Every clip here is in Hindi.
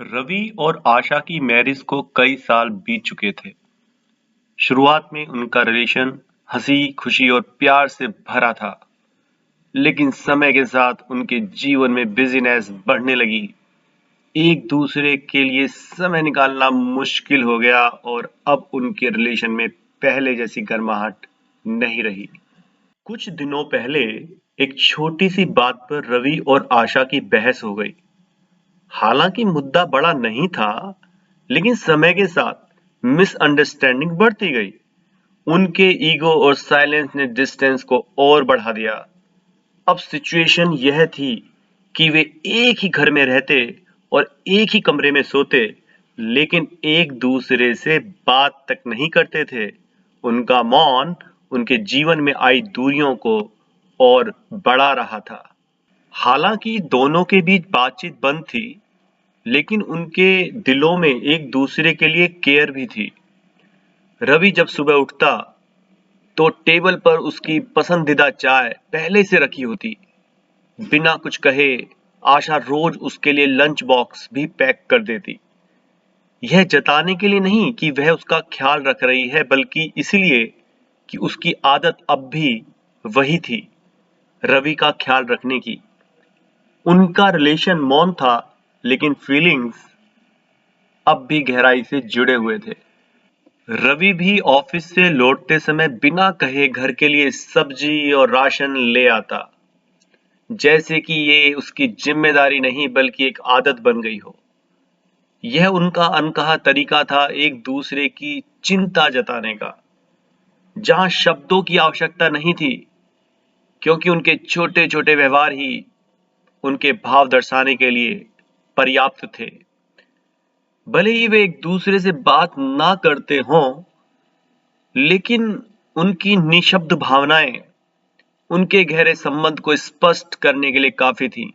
रवि और आशा की मैरिज को कई साल बीत चुके थे। शुरुआत में उनका रिलेशन हंसी खुशी और प्यार से भरा था, लेकिन समय के साथ उनके जीवन में बिजीनेस बढ़ने लगी। एक दूसरे के लिए समय निकालना मुश्किल हो गया और अब उनके रिलेशन में पहले जैसी गर्माहट नहीं रही। कुछ दिनों पहले एक छोटी सी बात पर रवि और आशा की बहस हो गई। हालांकि मुद्दा बड़ा नहीं था, लेकिन समय के साथ मिसअंडरस्टैंडिंग बढ़ती गई। उनके ईगो और साइलेंस ने डिस्टेंस को और बढ़ा दिया। अब सिचुएशन यह थी कि वे एक ही घर में रहते और एक ही कमरे में सोते, लेकिन एक दूसरे से बात तक नहीं करते थे। उनका मौन उनके जीवन में आई दूरियों को और बढ़ा रहा था। हालांकि दोनों के बीच बातचीत बंद थी, लेकिन उनके दिलों में एक दूसरे के लिए केयर भी थी। रवि जब सुबह उठता तो टेबल पर उसकी पसंदीदा चाय पहले से रखी होती। बिना कुछ कहे आशा रोज उसके लिए लंच बॉक्स भी पैक कर देती। यह जताने के लिए नहीं कि वह उसका ख्याल रख रही है, बल्कि इसलिए कि उसकी आदत अब भी वही थी, रवि का ख्याल रखने की। उनका रिलेशन मौन था, लेकिन फीलिंग्स अब भी गहराई से जुड़े हुए थे। रवि भी ऑफिस से लौटते समय बिना कहे घर के लिए सब्जी और राशन ले आता, जैसे कि ये उसकी जिम्मेदारी नहीं बल्कि एक आदत बन गई हो। यह उनका अनकहा तरीका था एक दूसरे की चिंता जताने का, जहां शब्दों की आवश्यकता नहीं थी, क्योंकि उनके छोटे छोटे व्यवहार ही उनके भाव दर्शाने के लिए पर्याप्त थे। भले ही वे एक दूसरे से बात ना करते हों, लेकिन उनकी निशब्द भावनाएं उनके गहरे संबंध को स्पष्ट करने के लिए काफी थी।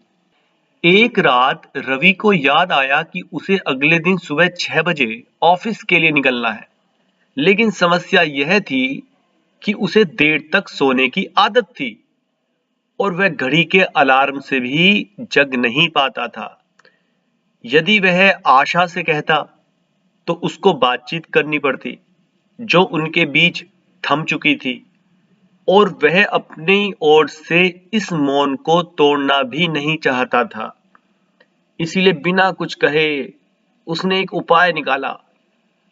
एक रात रवि को याद आया कि उसे अगले दिन सुबह 6 बजे ऑफिस के लिए निकलना है, लेकिन समस्या यह थी कि उसे देर तक सोने की आदत थी और वह घड़ी के अलार्म से भी जग नहीं पाता था। यदि वह आशा से कहता तो उसको बातचीत करनी पड़ती, जो उनके बीच थम चुकी थी, और वह अपनी ओर से इस मौन को तोड़ना भी नहीं चाहता था। इसीलिए बिना कुछ कहे उसने एक उपाय निकाला,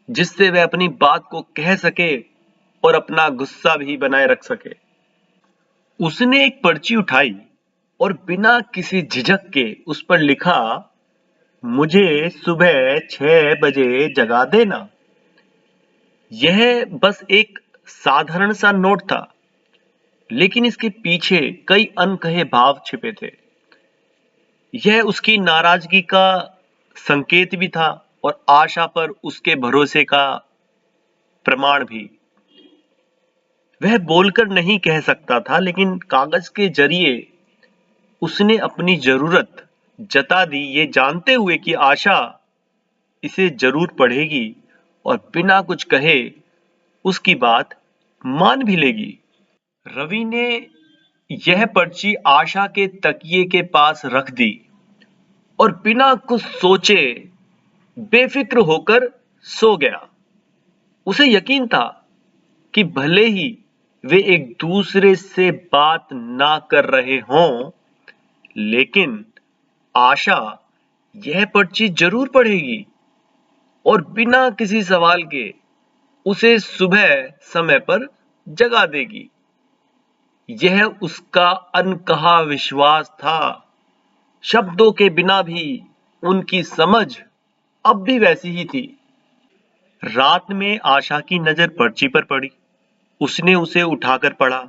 जिससे वह अपनी बात को कह सके और अपना गुस्सा भी बनाए रख सके। उसने एक पर्ची उठाई और बिना किसी झिझक के उस पर लिखा, मुझे सुबह 6 बजे जगा देना। यह बस एक साधारण सा नोट था, लेकिन इसके पीछे कई अनकहे भाव छिपे थे। यह उसकी नाराजगी का संकेत भी था और आशा पर उसके भरोसे का प्रमाण भी। वह बोलकर नहीं कह सकता था, लेकिन कागज के जरिए उसने अपनी जरूरत जता दी, ये जानते हुए कि आशा इसे जरूर पढ़ेगी और बिना कुछ कहे उसकी बात मान भी लेगी। रवि ने यह पर्ची आशा के तकिए के पास रख दी और बिना कुछ सोचे बेफिक्र होकर सो गया। उसे यकीन था कि भले ही वे एक दूसरे से बात ना कर रहे हों, लेकिन आशा यह पर्ची जरूर पढ़ेगी और बिना किसी सवाल के उसे सुबह समय पर जगा देगी। यह उसका अनकहा विश्वास था। शब्दों के बिना भी उनकी समझ अब भी वैसी ही थी। रात में आशा की नजर पर्ची पर पड़ी। उसने उसे उठाकर पढ़ा,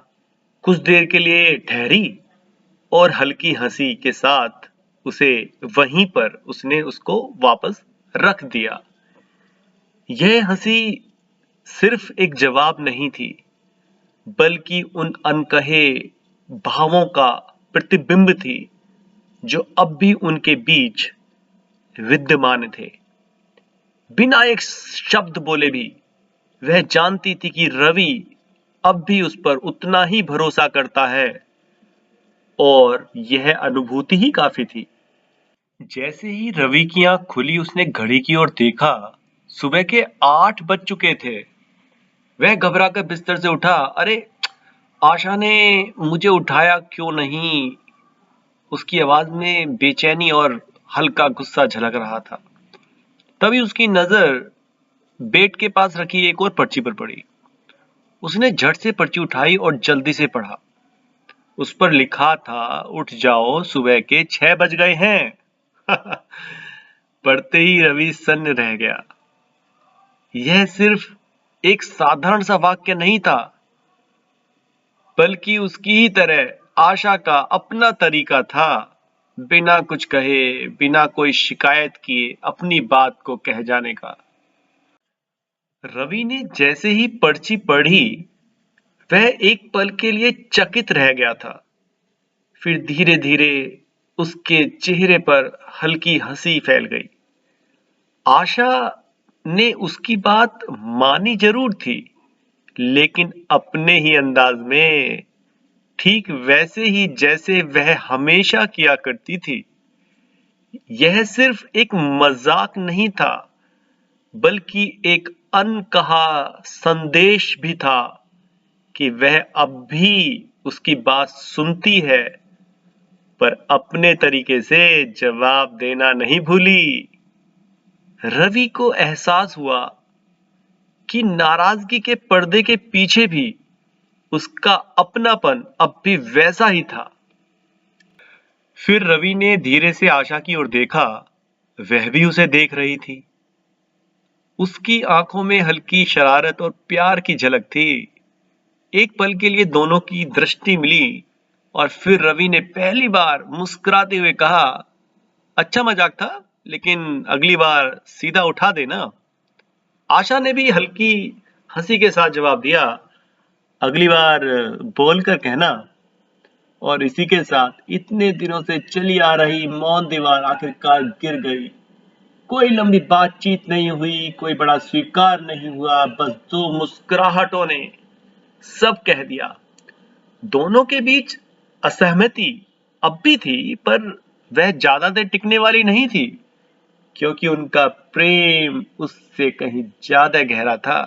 कुछ देर के लिए ठहरी और हल्की हंसी के साथ उसे वहीं पर उसने उसको वापस रख दिया। यह हंसी सिर्फ एक जवाब नहीं थी, बल्कि उन अनकहे भावों का प्रतिबिंब थी, जो अब भी उनके बीच विद्यमान थे। बिना एक शब्द बोले भी वह जानती थी कि रवि अब भी उस पर उतना ही भरोसा करता है और यह अनुभूति ही काफी थी। जैसे ही रवि की आंख खुली उसने घड़ी की ओर देखा। सुबह के 8 बज चुके थे। वह घबराकर बिस्तर से उठा। अरे, आशा ने मुझे उठाया क्यों नहीं? उसकी आवाज में बेचैनी और हल्का गुस्सा झलक रहा था। तभी उसकी नजर बेड के पास रखी एक और पर्ची पर पड़ी। उसने झट से पर्ची उठाई और जल्दी से पढ़ा। उस पर लिखा था, उठ जाओ, सुबह के 6 बज गए हैं। पढ़ते ही रवि सन्न रह गया। यह सिर्फ एक साधारण सा वाक्य नहीं था, बल्कि उसकी ही तरह आशा का अपना तरीका था, बिना कुछ कहे, बिना कोई शिकायत किए अपनी बात को कह जाने का। रवि ने जैसे ही पर्ची पढ़ी, वह एक पल के लिए चकित रह गया था। फिर धीरे धीरे उसके चेहरे पर हल्की हंसी फैल गई। आशा ने उसकी बात मानी जरूर थी, लेकिन अपने ही अंदाज में, ठीक वैसे ही जैसे वह हमेशा किया करती थी। यह सिर्फ एक मजाक नहीं था, बल्कि एक अनकहा संदेश भी था कि वह अब भी उसकी बात सुनती है, पर अपने तरीके से जवाब देना नहीं भूली। रवि को एहसास हुआ कि नाराजगी के पर्दे के पीछे भी उसका अपनापन अब भी वैसा ही था। फिर रवि ने धीरे से आशा की ओर देखा। वह भी उसे देख रही थी। उसकी आंखों में हल्की शरारत और प्यार की झलक थी। एक पल के लिए दोनों की दृष्टि मिली और फिर रवि ने पहली बार मुस्कुराते हुए कहा, अच्छा मजाक था, लेकिन अगली बार सीधा उठा देना। आशा ने भी हल्की हंसी के साथ जवाब दिया, अगली बार बोलकर कहना। और इसी के साथ इतने दिनों से चली आ रही मौन दीवार आखिरकार गिर गई। कोई लंबी बातचीत नहीं हुई, कोई बड़ा स्वीकार नहीं हुआ, बस दो मुस्कुराहटों ने सब कह दिया। दोनों के बीच असहमति अब भी थी, पर वह ज्यादा देर टिकने वाली नहीं थी, क्योंकि उनका प्रेम उससे कहीं ज्यादा गहरा था।